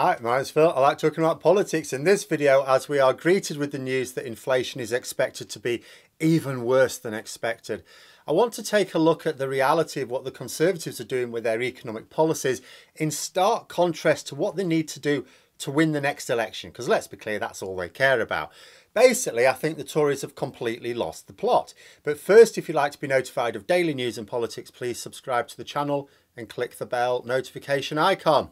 Hi, my name's Phil. I like talking about politics in this video as we are greeted with the news that inflation is expected to be even worse than expected. I want to take a look at the reality of what the Conservatives are doing with their economic policies in stark contrast to what they need to do to win the next election, because let's be clear, that's all they care about. Basically, I think the Tories have completely lost the plot. But first, if you'd like to be notified of daily news and politics, please subscribe to the channel and click the bell notification icon.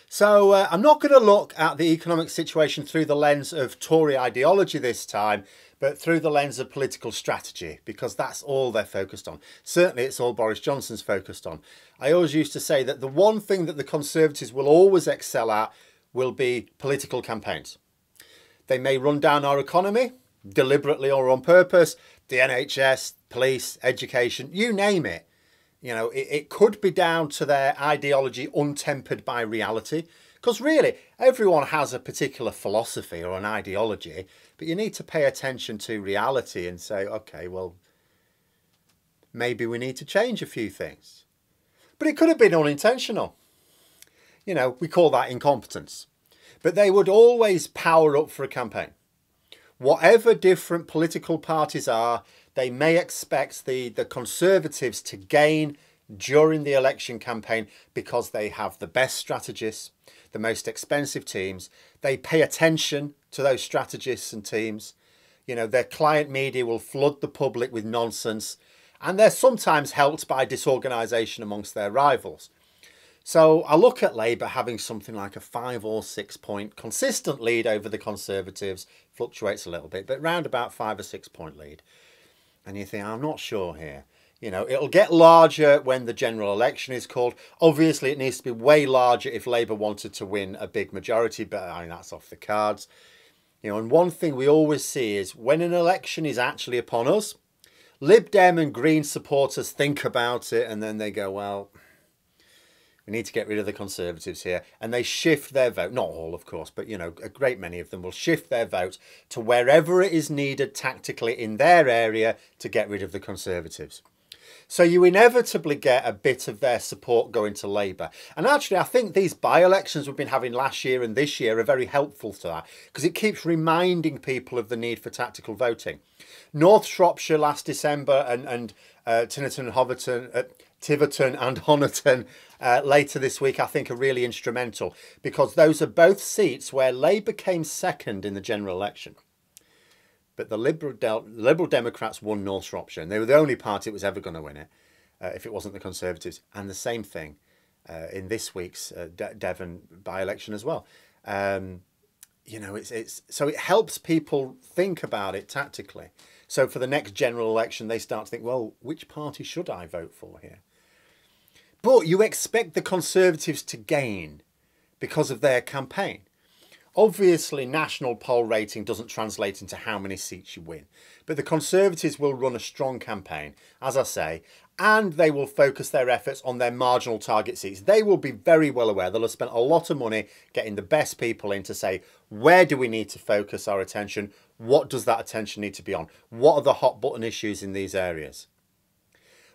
So I'm not going to look at the economic situation through the lens of Tory ideology this time, but through the lens of political strategy, because that's all they're focused on. Certainly it's all Boris Johnson's focused on. I always used to say that the one thing that the Conservatives will always excel at will be political campaigns. They may run down our economy, deliberately or on purpose, the NHS, police, education, you name it. You know, it could be down to their ideology untempered by reality. Because really, everyone has a particular philosophy or an ideology, but you need to pay attention to reality and say, okay, well, maybe we need to change a few things. But it could have been unintentional. You know, we call that incompetence. But they would always power up for a campaign. Whatever different political parties are, they may expect the Conservatives to gain during the election campaign because they have the best strategists, the most expensive teams. They pay attention to those strategists and teams. You know, their client media will flood the public with nonsense, and they're sometimes helped by disorganisation amongst their rivals. So I look at Labour having something like a 5 or 6 point consistent lead over the Conservatives, fluctuates a little bit, but round about 5 or 6 point lead. And you think, I'm not sure here. You know, it'll get larger when the general election is called. Obviously, it needs to be way larger if Labour wanted to win a big majority, but I mean, that's off the cards. You know, and one thing we always see is when an election is actually upon us, Lib Dem and Green supporters think about it and then they go, well, we need to get rid of the Conservatives here. And they shift their vote. Not all, of course, but, you know, a great many of them will shift their vote to wherever it is needed tactically in their area to get rid of the Conservatives. So you inevitably get a bit of their support going to Labour. And actually, I think these by-elections we've been having last year and this year are very helpful to that, because it keeps reminding people of the need for tactical voting. North Shropshire last December and Tiverton and Honiton later this week, I think, are really instrumental, because those are both seats where Labour came second in the general election. But the Liberal Democrats won North Shropshire, and they were the only party that was ever going to win it if it wasn't the Conservatives. And the same thing in this week's Devon by-election as well. You know, so it helps people think about it tactically. So for the next general election, they start to think, well, which party should I vote for here? But you expect the Conservatives to gain because of their campaign. Obviously, national poll rating doesn't translate into how many seats you win. But the Conservatives will run a strong campaign, as I say, and they will focus their efforts on their marginal target seats. They will be very well aware. They'll have spent a lot of money getting the best people in to say, where do we need to focus our attention? What does that attention need to be on? What are the hot button issues in these areas?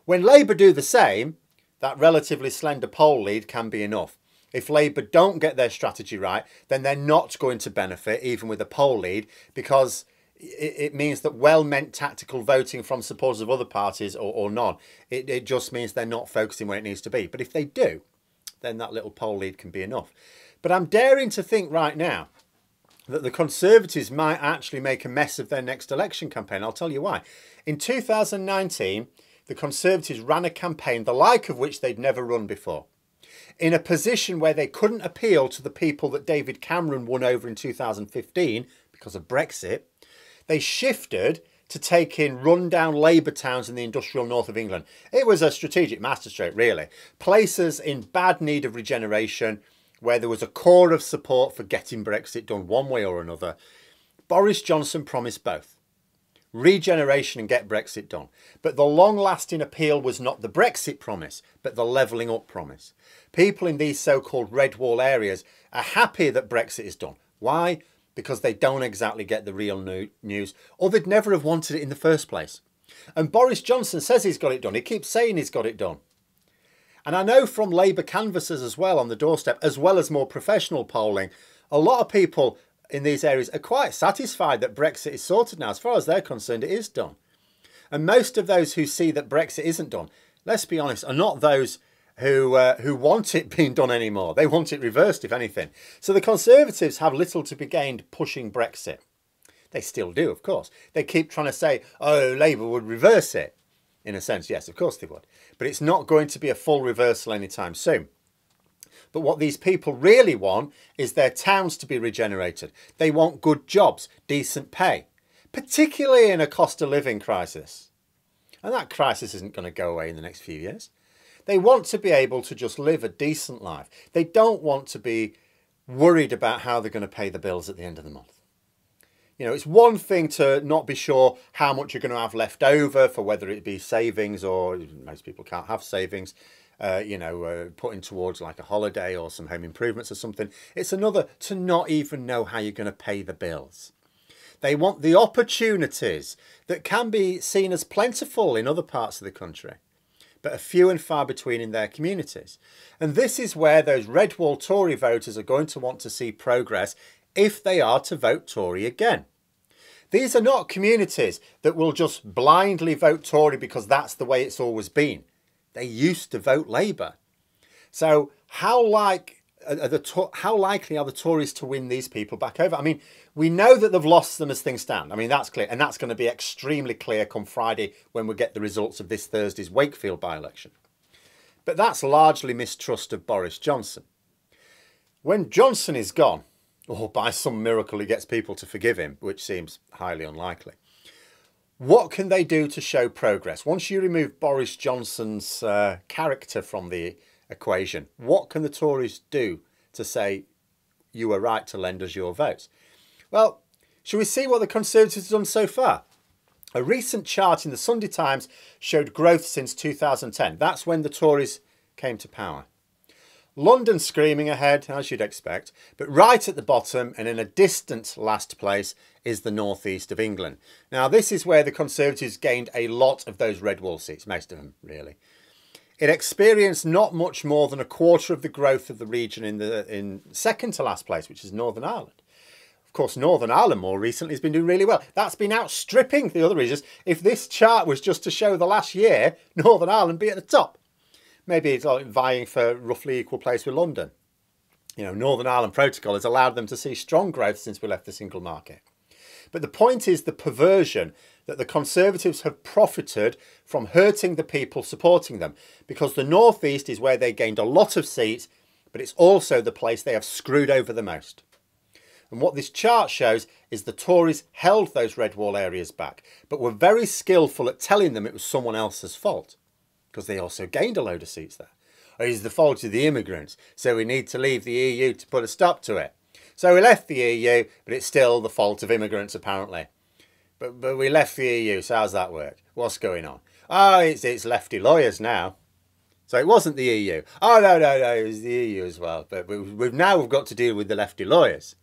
When Labour do the same, that relatively slender poll lead can be enough. If Labour don't get their strategy right, then they're not going to benefit, even with a poll lead, because it means that well-meant tactical voting from supporters of other parties or none, it just means they're not focusing where it needs to be. But if they do, then that little poll lead can be enough. But I'm daring to think right now that the Conservatives might actually make a mess of their next election campaign. I'll tell you why. In 2019, the Conservatives ran a campaign, the like of which they'd never run before, in a position where they couldn't appeal to the people that David Cameron won over in 2015 because of Brexit. They shifted to take in rundown Labour towns in the industrial north of England. It was a strategic masterstroke, really. Places in bad need of regeneration, where there was a core of support for getting Brexit done one way or another. Boris Johnson promised both. Regeneration and get Brexit done. But the long-lasting appeal was not the Brexit promise, but the levelling up promise. People in these so-called red wall areas are happy that Brexit is done. Why? Because they don't exactly get the real news, or they'd never have wanted it in the first place. And Boris Johnson says he's got it done. He keeps saying he's got it done. And I know from Labour canvassers as well on the doorstep, as well as more professional polling, a lot of people in these areas are quite satisfied that Brexit is sorted now. As far as they're concerned, it is done. And most of those who see that Brexit isn't done, let's be honest, are not those who want it being done anymore. They want it reversed, if anything. So the Conservatives have little to be gained pushing Brexit. They still do, of course. They keep trying to say, oh, Labour would reverse it. In a sense, yes, of course they would. But it's not going to be a full reversal anytime soon. But what these people really want is their towns to be regenerated. They want good jobs, decent pay, particularly in a cost of living crisis. And that crisis isn't going to go away in the next few years. They want to be able to just live a decent life. They don't want to be worried about how they're going to pay the bills at the end of the month. You know, it's one thing to not be sure how much you're going to have left over for whether it be savings, or most people can't have savings, putting towards like a holiday or some home improvements or something. It's another to not even know how you're going to pay the bills. They want the opportunities that can be seen as plentiful in other parts of the country, but are few and far between in their communities. And this is where those red wall Tory voters are going to want to see progress if they are to vote Tory again. These are not communities that will just blindly vote Tory because that's the way it's always been. They used to vote Labour. So how likely are the Tories to win these people back over? I mean, we know that they've lost them as things stand. I mean, that's clear. And that's going to be extremely clear come Friday when we get the results of this Thursday's Wakefield by-election. But that's largely mistrust of Boris Johnson. When Johnson is gone, or by some miracle he gets people to forgive him, which seems highly unlikely, what can they do to show progress? Once you remove Boris Johnson's character from the equation, what can the Tories do to say you were right to lend us your votes? Well, shall we see what the Conservatives have done so far? A recent chart in the Sunday Times showed growth since 2010. That's when the Tories came to power. London screaming ahead, as you'd expect, but right at the bottom and in a distant last place is the northeast of England. Now, this is where the Conservatives gained a lot of those red wall seats, most of them, really. It experienced not much more than a quarter of the growth of the region in second to last place, which is Northern Ireland. Of course, Northern Ireland more recently has been doing really well. That's been outstripping the other regions. If this chart was just to show the last year, Northern Ireland would be at the top. Maybe it's like vying for roughly equal place with London. You know, Northern Ireland Protocol has allowed them to see strong growth since we left the single market. But the point is the perversion that the Conservatives have profited from hurting the people supporting them, because the North East is where they gained a lot of seats, but it's also the place they have screwed over the most. And what this chart shows is the Tories held those red wall areas back, but were very skillful at telling them it was someone else's fault, because they also gained a load of seats there. Or it's the fault of the immigrants, so we need to leave the EU to put a stop to it. So we left the EU, but it's still the fault of immigrants, apparently. But we left the EU, so how's that work? What's going on? Oh, it's lefty lawyers now. So it wasn't the EU. Oh, no, it was the EU as well. But we've got to deal with the lefty lawyers.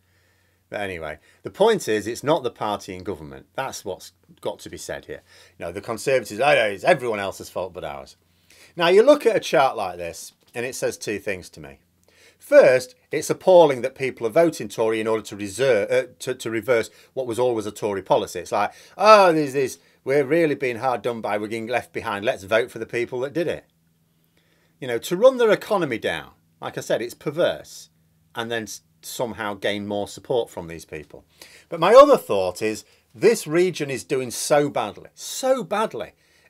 But anyway, the point is, it's not the party in government. That's what's got to be said here. You know, the Conservatives, oh no, it's everyone else's fault but ours. Now, you look at a chart like this, and it says two things to me. First, it's appalling that people are voting Tory in order to reverse what was always a Tory policy. It's like, oh, we're really being hard done by, we're getting left behind. Let's vote for the people that did it. You know, to run their economy down, like I said, it's perverse, and then somehow gain more support from these people. But my other thought is, this region is doing so badly,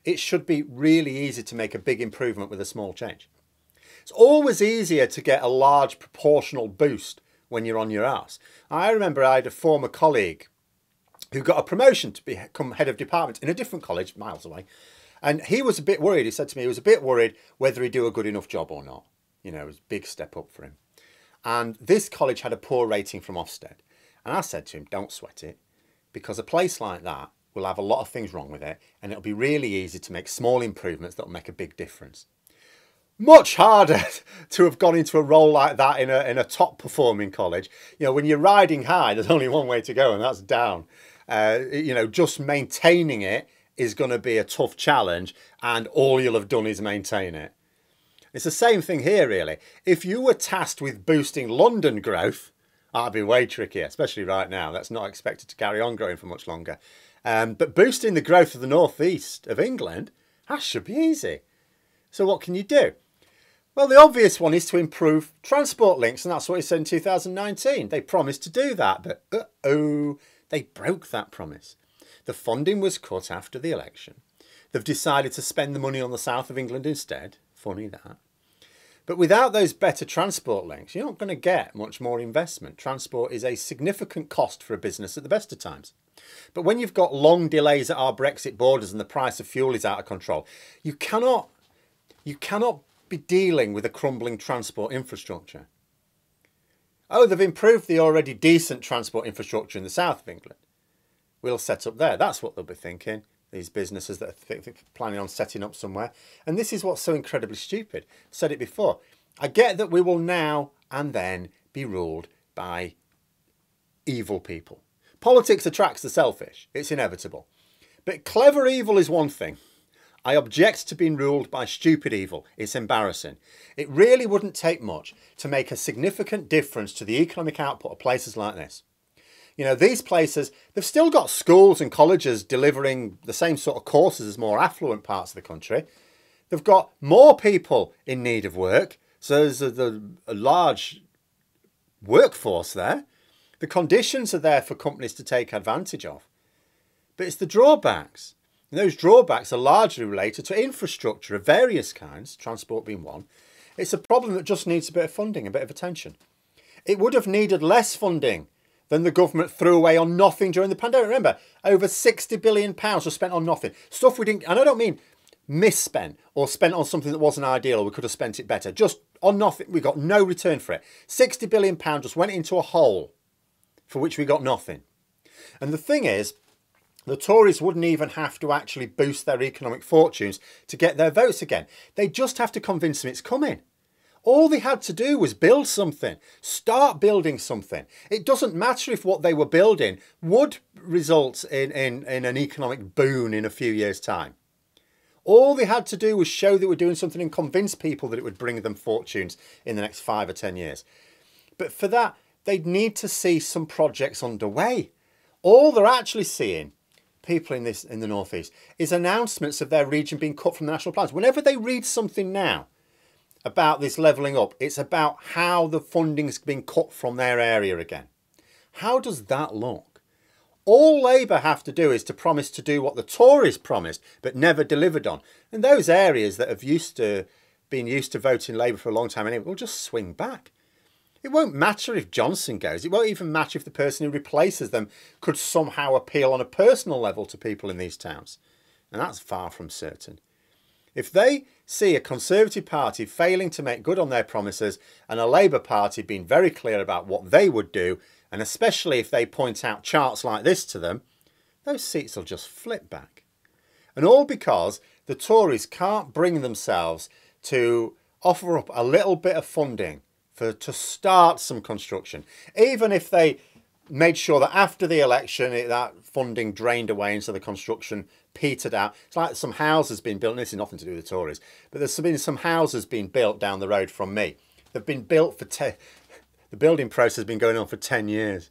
it should be really easy to make a big improvement with a small change. It's always easier to get a large proportional boost when you're on your arse. I remember I had a former colleague who got a promotion to become head of department in a different college, miles away. And he was a bit worried. He said to me he was a bit worried whether he'd do a good enough job or not. You know, it was a big step up for him. And this college had a poor rating from Ofsted. And I said to him, don't sweat it, because a place like that will have a lot of things wrong with it, and it'll be really easy to make small improvements that'll make a big difference. Much harder to have gone into a role like that in a top performing college. You know, when you're riding high, there's only one way to go, and that's down. You know, just maintaining it is going to be a tough challenge, and all you'll have done is maintain it. It's the same thing here, really. If you were tasked with boosting London growth, that'd be way trickier, especially right now. That's not expected to carry on growing for much longer. But boosting the growth of the northeast of England, that should be easy. So what can you do? Well, the obvious one is to improve transport links, and that's what he said in 2019. They promised to do that, but uh-oh, they broke that promise. The funding was cut after the election. They've decided to spend the money on the south of England instead. Funny that. But without those better transport links, you're not going to get much more investment. Transport is a significant cost for a business at the best of times. But when you've got long delays at our Brexit borders and the price of fuel is out of control, you cannot be dealing with a crumbling transport infrastructure. Oh, they've improved the already decent transport infrastructure in the south of England. We'll set up there. That's what they'll be thinking, these businesses that are planning on setting up somewhere. And this is what's so incredibly stupid. I've said it before. I get that we will now and then be ruled by evil people. Politics attracts the selfish. It's inevitable. But clever evil is one thing. I object to being ruled by stupid evil. It's embarrassing. It really wouldn't take much to make a significant difference to the economic output of places like this. You know, these places, they've still got schools and colleges delivering the same sort of courses as more affluent parts of the country. They've got more people in need of work. So there's a large workforce there. The conditions are there for companies to take advantage of. But it's the drawbacks. And those drawbacks are largely related to infrastructure of various kinds, transport being one. It's a problem that just needs a bit of funding, a bit of attention. It would have needed less funding than the government threw away on nothing during the pandemic. Remember, over £60 billion was spent on nothing. Stuff we didn't, and I don't mean misspent or spent on something that wasn't ideal or we could have spent it better. Just on nothing. We got no return for it. £60 billion just went into a hole for which we got nothing. And the thing is, the Tories wouldn't even have to actually boost their economic fortunes to get their votes again. They just have to convince them it's coming. All they had to do was build something, start building something. It doesn't matter if what they were building would result in an economic boon in a few years' time. All they had to do was show they were doing something and convince people that it would bring them fortunes in the next 5 or 10 years. But for that, they'd need to see some projects underway. All they're actually seeing, people in the northeast, is announcements of their region being cut from the national plans. Whenever they read something now about this levelling up, it's about how the funding's been cut from their area again. How does that look? All Labour have to do is to promise to do what the Tories promised but never delivered on. And those areas that have been used to voting Labour for a long time anyway will just swing back. It won't matter if Johnson goes. It won't even matter if the person who replaces them could somehow appeal on a personal level to people in these towns. And that's far from certain. If they see a Conservative Party failing to make good on their promises and a Labour Party being very clear about what they would do, and especially if they point out charts like this to them, those seats will just flip back. And all because the Tories can't bring themselves to offer up a little bit of funding to start some construction. Even if they made sure that after the election that funding drained away and so the construction petered out. It's like some houses being built, and this is nothing to do with the Tories, but there's been some houses being built down the road from me. They've been built for the building process has been going on for 10 years.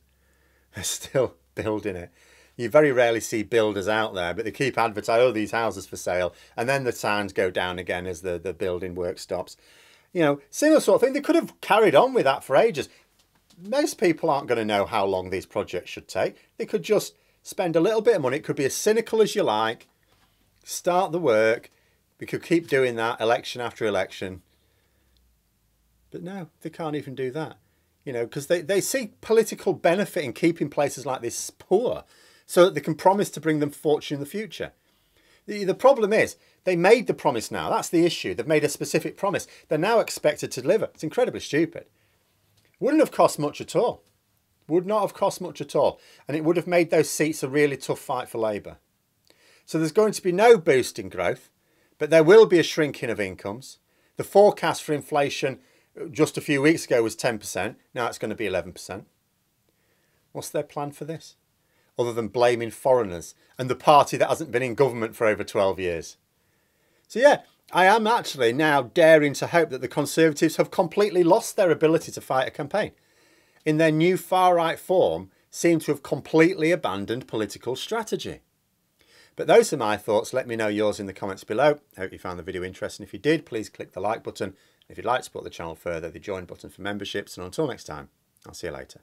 They're still building it. You very rarely see builders out there, but they keep advertising, oh, these houses for sale, and then the signs go down again as the building work stops. You know, similar sort of thing. They could have carried on with that for ages. Most people aren't going to know how long these projects should take. They could just spend a little bit of money. It could be as cynical as you like. Start the work. We could keep doing that election after election. But no, they can't even do that. You know, because they see political benefit in keeping places like this poor so that they can promise to bring them fortune in the future. The problem is, they made the promise now. That's the issue. They've made a specific promise. They're now expected to deliver. It's incredibly stupid. Wouldn't have cost much at all. Would not have cost much at all. And it would have made those seats a really tough fight for Labour. So there's going to be no boost in growth, but there will be a shrinking of incomes. The forecast for inflation just a few weeks ago was 10%. Now it's going to be 11%. What's their plan for this? Other than blaming foreigners and the party that hasn't been in government for over 12 years. So yeah, I am actually now daring to hope that the Conservatives have completely lost their ability to fight a campaign. In their new far-right form, seem to have completely abandoned political strategy. But those are my thoughts. Let me know yours in the comments below. I hope you found the video interesting. If you did, please click the like button. If you'd like to support the channel further, the join button for memberships. And until next time, I'll see you later.